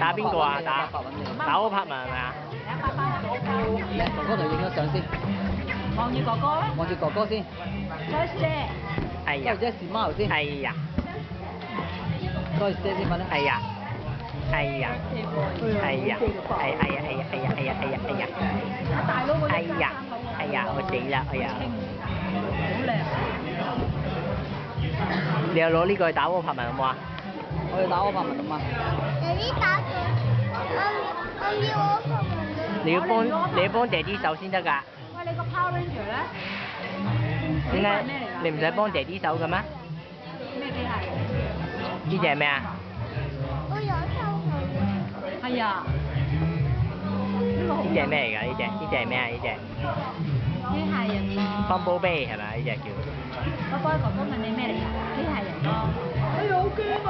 打邊個啊？打歐柏文係咪啊？哥哥同影咗相先，望住哥哥啦，望住哥哥先，再謝。哎呀多謝時貓先，哎呀多謝先問啦。哎呀哎呀哎呀哎呀哎呀哎呀哎呀哎呀哎呀阿大佬嗰哎呀哎呀我死啦哎呀！好靚。你有攞呢個去打歐柏文好冇啊？我要打柯柏文咁啊！有啲打佢，我要我拍文啊！你要幫爹哋手先得㗎。喂，你個 Power Ranger 咧？點解咩嚟㗎？你唔使幫爹哋手嘅咩？咩機械？呢隻係咩啊？我有抽佢。係啊。呢個好。呢隻係咩嚟㗎？呢隻係咩啊？呢隻機械人咯。Bumblebee係咪？呢隻叫。哥哥問你咩嚟㗎？機械人咯。哎呀，好驚啊！